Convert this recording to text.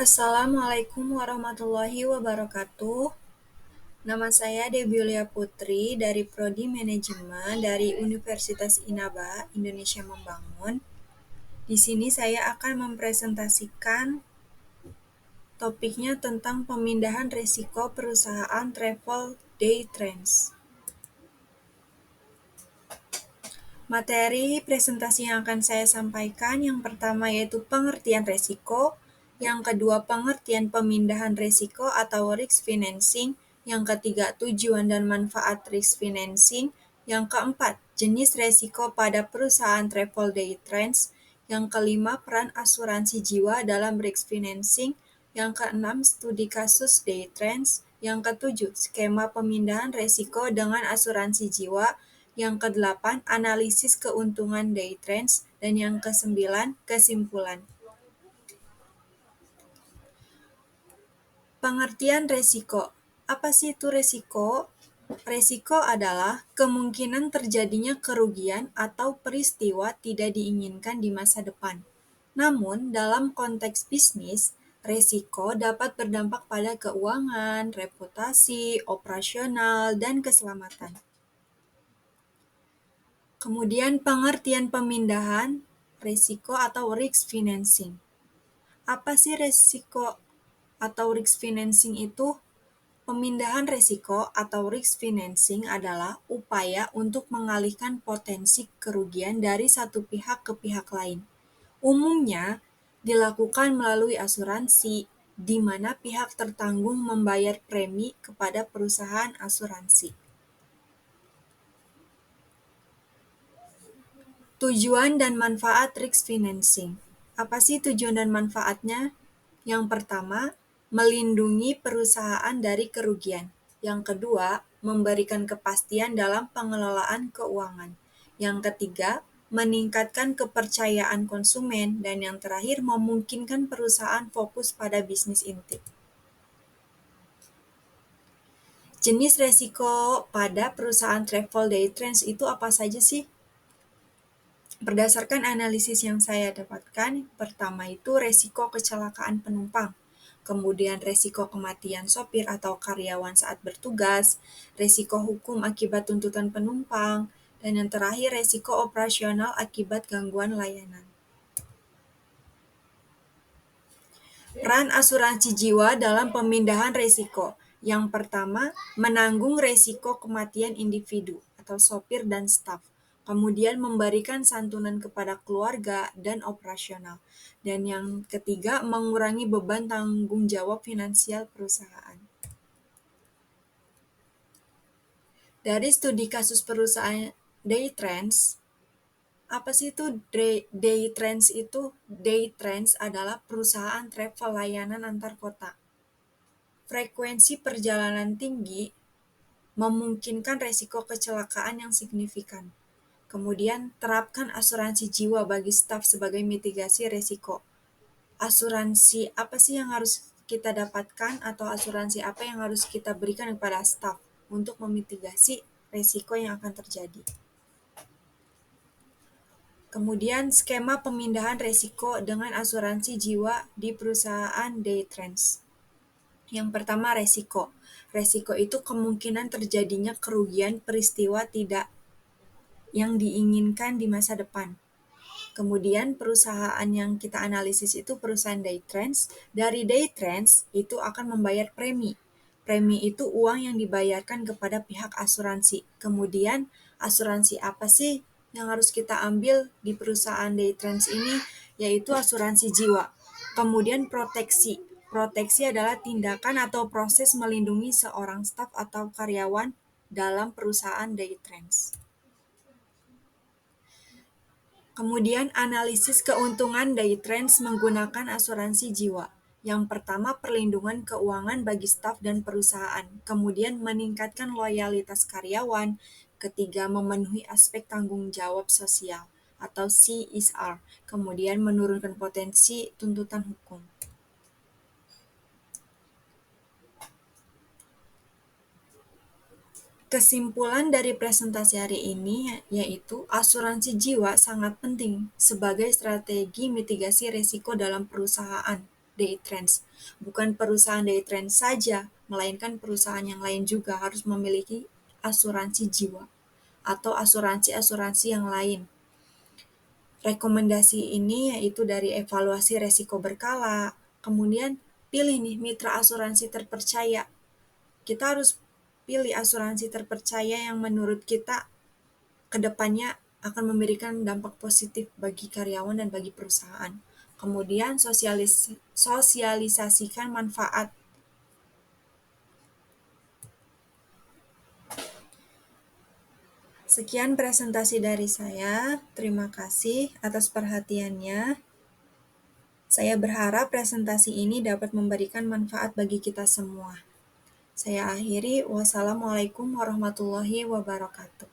Assalamualaikum warahmatullahi wabarakatuh. Nama saya Debi Yulia Putri dari Prodi Manajemen dari Universitas Inaba, Indonesia Membangun. Di sini saya akan mempresentasikan topiknya tentang pemindahan risiko perusahaan travel day trends. Materi presentasi yang akan saya sampaikan yang pertama yaitu pengertian risiko, yang kedua pengertian pemindahan risiko atau risk financing, yang ketiga tujuan dan manfaat risk financing, yang keempat jenis risiko pada perusahaan travel day trends, yang kelima peran asuransi jiwa dalam risk financing, yang keenam studi kasus day trends, yang ketujuh skema pemindahan risiko dengan asuransi jiwa, yang kedelapan, analisis keuntungan day trends, dan yang kesembilan, kesimpulan. Pengertian resiko. Apa sih itu resiko? Resiko adalah kemungkinan terjadinya kerugian atau peristiwa tidak diinginkan di masa depan. Namun, dalam konteks bisnis, resiko dapat berdampak pada keuangan, reputasi, operasional, dan keselamatan. Kemudian pengertian pemindahan risiko atau risk financing. Apa sih risiko atau risk financing itu? Pemindahan risiko atau risk financing adalah upaya untuk mengalihkan potensi kerugian dari satu pihak ke pihak lain. Umumnya dilakukan melalui asuransi, di mana pihak tertanggung membayar premi kepada perusahaan asuransi. Tujuan dan manfaat risk financing. Apa sih tujuan dan manfaatnya? Yang pertama, melindungi perusahaan dari kerugian. Yang kedua, memberikan kepastian dalam pengelolaan keuangan. Yang ketiga, meningkatkan kepercayaan konsumen. Dan yang terakhir, memungkinkan perusahaan fokus pada bisnis inti. Jenis resiko pada perusahaan travel day trends itu apa saja sih? Berdasarkan analisis yang saya dapatkan, pertama itu resiko kecelakaan penumpang, kemudian resiko kematian sopir atau karyawan saat bertugas, resiko hukum akibat tuntutan penumpang, dan yang terakhir resiko operasional akibat gangguan layanan. Peran asuransi jiwa dalam pemindahan resiko. Yang pertama, menanggung resiko kematian individu atau sopir dan staf. Kemudian memberikan santunan kepada keluarga dan operasional. Dan yang ketiga, mengurangi beban tanggung jawab finansial perusahaan. Dari studi kasus perusahaan day trends, apa sih itu day trends itu? Day trends adalah perusahaan travel layanan antar kota. Frekuensi perjalanan tinggi memungkinkan resiko kecelakaan yang signifikan. Kemudian, terapkan asuransi jiwa bagi staf sebagai mitigasi resiko. Asuransi apa sih yang harus kita dapatkan atau asuransi apa yang harus kita berikan kepada staf untuk memitigasi resiko yang akan terjadi. Kemudian, skema pemindahan resiko dengan asuransi jiwa di perusahaan day trends. Yang pertama, resiko. Resiko itu kemungkinan terjadinya kerugian peristiwa tidak yang diinginkan di masa depan. Kemudian perusahaan yang kita analisis itu perusahaan day trends. Dari day trends itu akan membayar premi. Premi itu uang yang dibayarkan kepada pihak asuransi. Kemudian asuransi apa sih yang harus kita ambil di perusahaan day trends ini? Yaitu asuransi jiwa. Kemudian proteksi. Proteksi adalah tindakan atau proses melindungi seorang staf atau karyawan dalam perusahaan day trends. Kemudian analisis keuntungan day trends menggunakan asuransi jiwa. Yang pertama, perlindungan keuangan bagi staf dan perusahaan. Kemudian meningkatkan loyalitas karyawan. Ketiga, memenuhi aspek tanggung jawab sosial atau CSR. Kemudian menurunkan potensi tuntutan hukum. Kesimpulan dari presentasi hari ini yaitu asuransi jiwa sangat penting sebagai strategi mitigasi risiko dalam perusahaan. day trends. Bukan perusahaan day trends saja, melainkan perusahaan yang lain juga harus memiliki asuransi jiwa atau asuransi-asuransi yang lain. Rekomendasi ini yaitu dari evaluasi resiko berkala, kemudian pilih nih mitra asuransi terpercaya. Kita harus pilih asuransi terpercaya yang menurut kita kedepannya akan memberikan dampak positif bagi karyawan dan bagi perusahaan. Kemudian sosialisasikan manfaat. Sekian presentasi dari saya. Terima kasih atas perhatiannya. Saya berharap presentasi ini dapat memberikan manfaat bagi kita semua. Saya akhiri, wassalamualaikum warahmatullahi wabarakatuh.